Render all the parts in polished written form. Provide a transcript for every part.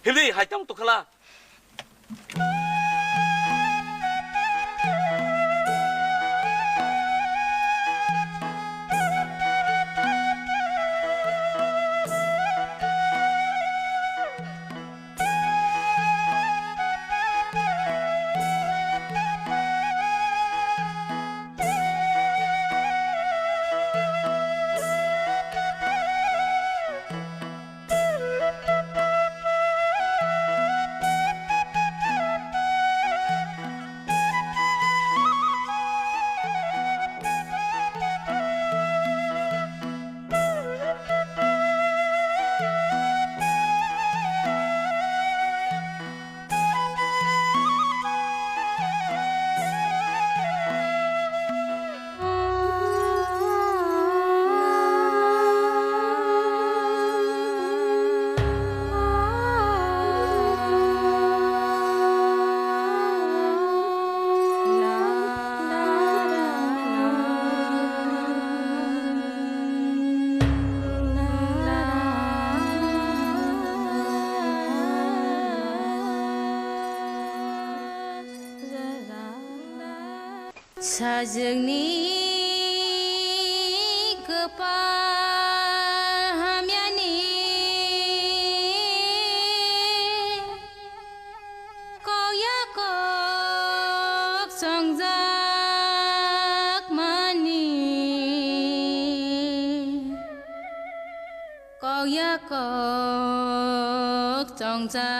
Hili hai tong tukala. 사정니 급하면이 꼬야꼭 정작만이 꼬야꼭 정작만이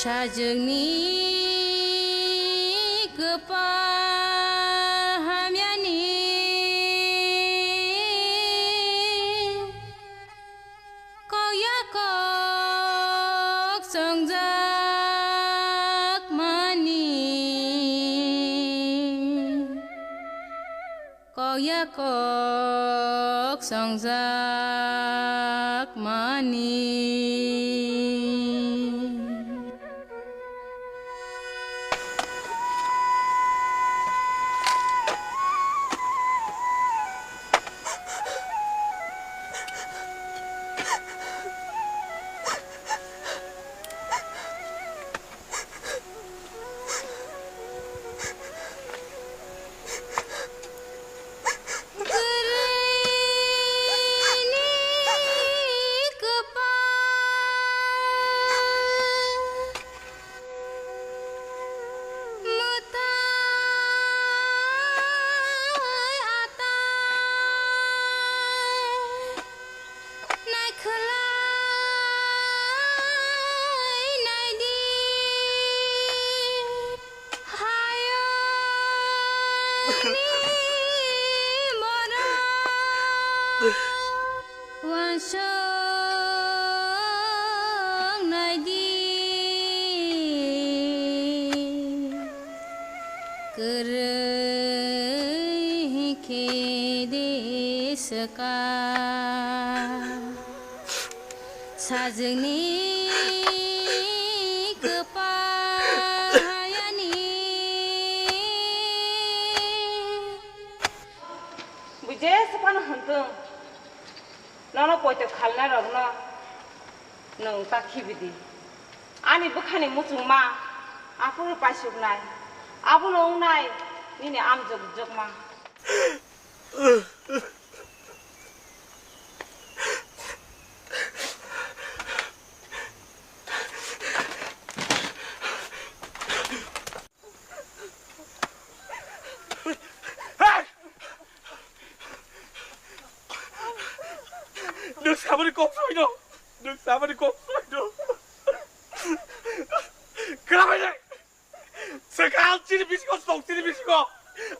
사정니 급하면이 꼬야꼭 정작만이 꼬야꼭 정작만이 SWKAL 사정니 급하야니 부제 스파는 한등 너는 보이때 칼나라구나 너 딱히비디 아니 북한이 무슨 마 앞으로 빠시구나 앞으로 오나이 니네 암적적마 Nước xả vào đi cốp rồi đâu. Nước xả vào đi cốp rồi đâu. 그러면 SWKAL 진입이시고 속 진입이시고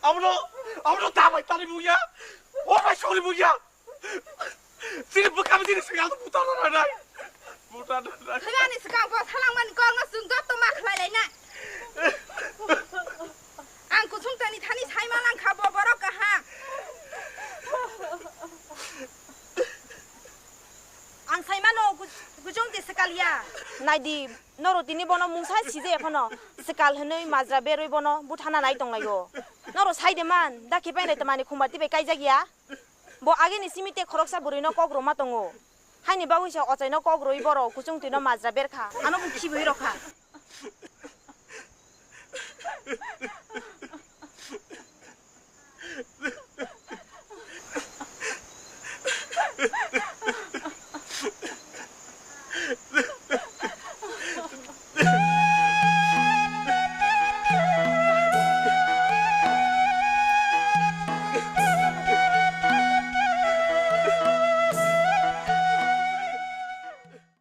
아무도 남아있다는 뭐야? 오빠 소리 뭐야? 진입 못하면 진입 SWKAL도 못 알아라. 못 알아라. 그간이 SWKAL 뭐 사랑만 꺼나 쓴것도 막 흘러내나 안고 송탄이 타니 살만한 가보버럭가 하 ang saimano gujong de SWKALia 나이디 너로 디니 보노 뭉사 시제 파노 SWKAL हनै माजरा बेरoi बोनो बुथाना नाय दंलायो नरो साइदेमान दा खेपाइनाय तमानि खुमाति बे काइजागिया bo agini simite khoroksa burino kogroma tongo haini bawisa ochaino kogroi boro kusung tino majra berkha ano bu khiboi rokha